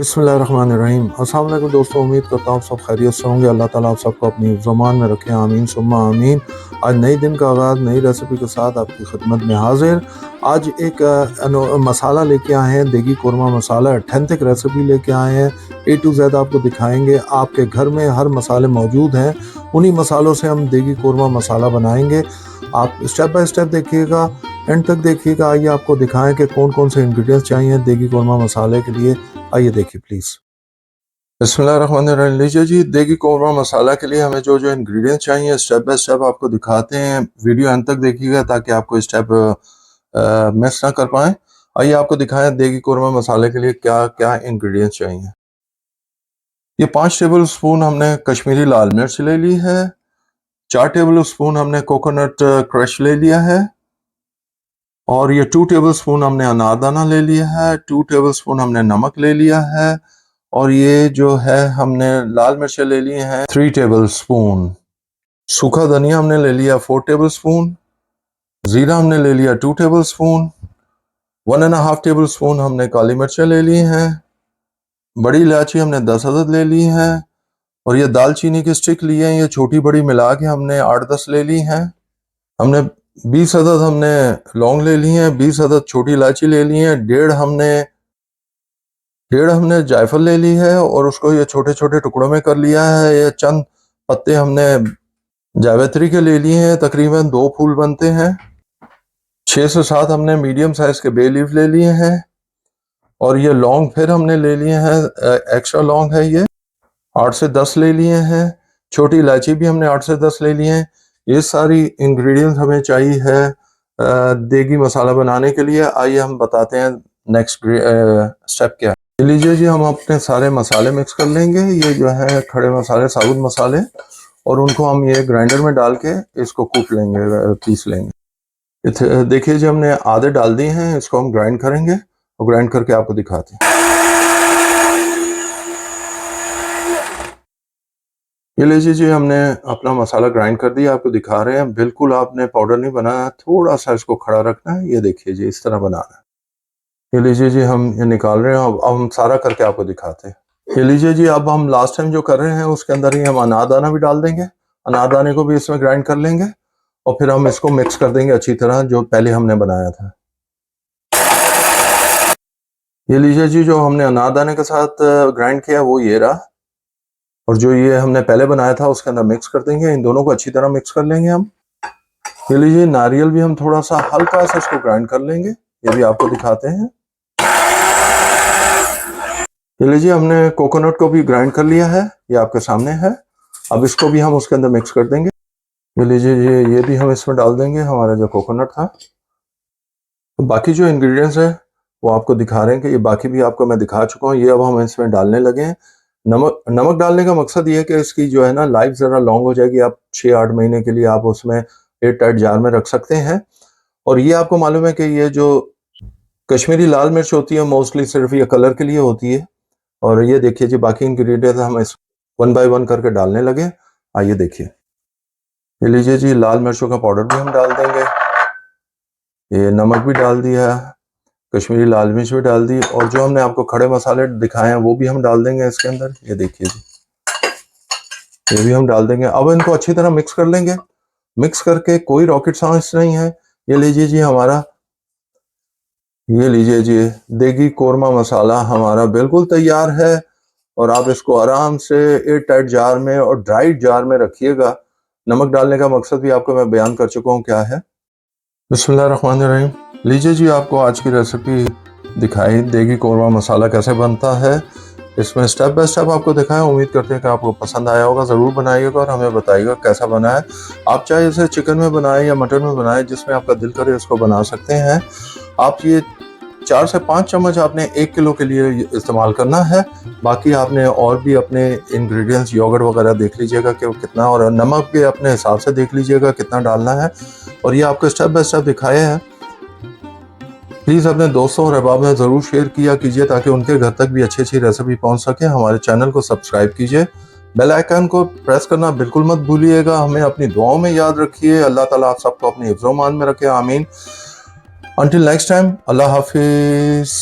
बिस्मिल्लाहिर्रहमानिर्रहीम। अस्सलाम वालेकुम दोस्तों, उम्मीद करता हूँ आप सब खैरियत से होंगे। अल्लाह ताला आप सबको अपनी ज़ुबान में रखे, आमीन सुम्मा आमीन। आज नए दिन का आगाज़ नई रेसिपी के साथ आपकी खिदमत में हाजिर। आज एक मसाला लेके आए हैं, देगी कोरमा मसाला, ऑथेंटिक रेसिपी लेके आए हैं। A to Z आपको दिखाएंगे। आपके घर में हर मसाले मौजूद हैं, उन्हीं मसालों से हम देगी कोरमा मसाला बनाएंगे। आप स्टेप बाय स्टेप देखिएगा, एंड तक देखिएगा। आइए आपको दिखाएं कि कौन कौन से इंग्रेडिएंट्स चाहिए देगी कोरमा मसाले के लिए। आइए देखिए प्लीज़। बिस्मिल्लाहिर्रहमानिर्रहीम। लीजिए जी, देगी कोरमा मसाला के लिए हमें जो जो इंग्रेडिएंट्स चाहिए स्टेप बाय स्टेप आपको दिखाते हैं। वीडियो अंत तक देखिएगा ताकि आपको स्टेप मिस ना कर पाएं। आइए आपको दिखाएं देगी कोरमा मसाले के लिए क्या क्या इंग्रेडिएंट्स चाहिए। ये 5 टेबल स्पून हमने कश्मीरी लाल मिर्च ले ली है। 4 टेबल स्पून हमने कोकोनट क्रश ले लिया है। और ये 2 टेबल स्पून हमने अनारदाना ले लिया है। 2 टेबल स्पून हमने नमक ले लिया है। और ये जो है हमने लाल मिर्चें ले लिए हैं 3 टेबल स्पून। सूखा धनिया हमने ले लिया 4 टेबल स्पून। जीरा हमने ले लिया 2 टेबल स्पून। 1.5 टेबल स्पून हमने काली मिर्चें ले ली हैं। बड़ी इलायची हमने 10 अदद ले ली हैं। और ये दालचीनी की स्टिक ली है, ये छोटी बड़ी मिला के हमने 8-10 ले ली हैं। हमने 20 अदद हमने लौंग ले ली हैं। 20 अदद छोटी इलायची ले ली हैं। डेढ़ हमने जायफल ले ली है और उसको ये छोटे छोटे टुकड़ों में कर लिया है। ये चंद पत्ते हमने जावित्री के ले लिए हैं, तकरीबन 2 फूल बनते हैं। 6 से 7 हमने मीडियम साइज के बे लीफ ले लिए हैं। और ये लौंग फिर हमने ले लिए हैं, एक्स्ट्रा लौंग है ये, 8 से 10 ले लिए हैं। छोटी इलायची भी हमने 8 से 10 ले लिए हैं। ये सारी इंग्रेडिएंट्स हमें चाहिए है देगी मसाला बनाने के लिए। आइए हम बताते हैं नेक्स्ट स्टेप क्या है। लीजिए जी, हम अपने सारे मसाले मिक्स कर लेंगे। ये जो है खड़े मसाले, साबुत मसाले, और उनको हम ये ग्राइंडर में डाल के इसको कूट लेंगे, पीस लेंगे। देखिए जी, हमने आधे डाल दिए हैं, इसको हम ग्राइंड करेंगे और ग्राइंड करके आपको दिखाते हैं। ये लीजिए जी, हमने अपना मसाला ग्राइंड कर दिया, आपको दिखा रहे हैं। बिल्कुल आपने पाउडर नहीं बनाना, थोड़ा सा इसको खड़ा रखना है। ये देखिए जी, इस तरह बनाना है। ये लीजिए जी, हम ये निकाल रहे हैं। अब हम सारा करके आपको दिखाते हैं। ये लीजिए जी, अब हम लास्ट टाइम जो कर रहे हैं उसके अंदर ही हम अनारदाना भी डाल देंगे। अनारदाने को भी इसमें ग्राइंड कर लेंगे और फिर हम इसको मिक्स कर देंगे अच्छी तरह, जो पहले हमने बनाया था। ये लीजिए जी, जो हमने अनारदाने के साथ ग्राइंड किया वो ये रहा, और जो ये हमने पहले बनाया था उसके अंदर मिक्स कर देंगे। इन दोनों को अच्छी तरह मिक्स कर लेंगे हम। ये लीजिए, नारियल भी हम थोड़ा सा हल्का सा इसको ग्राइंड कर लेंगे, ये भी आपको दिखाते हैं। ये लीजिए, हमने कोकोनट को भी ग्राइंड कर लिया है, ये आपके सामने है। अब इसको भी हम उसके अंदर मिक्स कर देंगे। ये लीजिए, ये भी हम इसमें डाल देंगे, हमारा जो कोकोनट था। तो बाकी जो इंग्रेडिएंट्स है वो आपको दिखा रहे हैं कि ये बाकी भी आपको मैं दिखा चुका हूँ। ये अब हम इसमें डालने लगे हैं। नमक डालने का मकसद ये है कि इसकी जो है ना लाइफ ज़रा लॉन्ग हो जाएगी। आप 6-8 महीने के लिए आप उसमें एयर टाइट जार में रख सकते हैं। और ये आपको मालूम है कि ये जो कश्मीरी लाल मिर्च होती है मोस्टली सिर्फ ये कलर के लिए होती है। और ये देखिए जी, बाकी इंग्रेडिएंट हम इस 1 बाय 1 करके डालने लगे। आइए देखिए। ये लीजिए जी, लाल मिर्चों का पाउडर भी हम डाल देंगे। ये नमक भी डाल दिया, कश्मीरी लाल मिर्च भी डाल दी, और जो हमने आपको खड़े मसाले दिखाए हैं वो भी हम डाल देंगे इसके अंदर। ये देखिए जी, ये भी हम डाल देंगे। अब इनको अच्छी तरह मिक्स कर लेंगे। मिक्स करके, कोई रॉकेट साइंस नहीं है। ये लीजिए जी, ये लीजिए जी, देगी कोरमा मसाला हमारा बिल्कुल तैयार है। और आप इसको आराम से एयर टाइट जार में और ड्राइड जार में रखिएगा। नमक डालने का मकसद भी आपको मैं बयान कर चुका हूँ क्या है। बिस्मिल्लाहिर्रहमानिर्रहीम। लीजिए जी, आपको आज की रेसिपी दिखाई देगी कोरमा मसाला कैसे बनता है। इसमें स्टेप बाय स्टेप आपको दिखाया। उम्मीद करते हैं कि आपको पसंद आया होगा। ज़रूर बनाइएगा और हमें बताइएगा कैसा बना है। आप चाहे इसे चिकन में बनाएं या मटन में बनाएं, जिसमें आपका दिल करे उसको बना सकते हैं। आप ये 4 से 5 चम्मच आपने 1 किलो के लिए इस्तेमाल करना है। बाकी आपने और भी अपने इंग्रेडिएंट्स, योगर्ट वगैरह देख लीजिएगा कि वो कितना, और नमक भी अपने हिसाब से देख लीजिएगा कितना डालना है। और ये आपको स्टेप बाय स्टेप दिखाया है। प्लीज़ अपने दोस्तों और अहबाब में ज़रूर शेयर किया कीजिए ताकि उनके घर तक भी अच्छी अच्छी रेसिपी पहुंच सके। हमारे चैनल को सब्सक्राइब कीजिए, बेल आइकन को प्रेस करना बिल्कुल मत भूलिएगा। हमें अपनी दुआओं में याद रखिए। अल्लाह ताला आप सबको अपनी हिफ्ज़-ओ-मान में रखे, आमीन। Until next time, Allah Hafiz.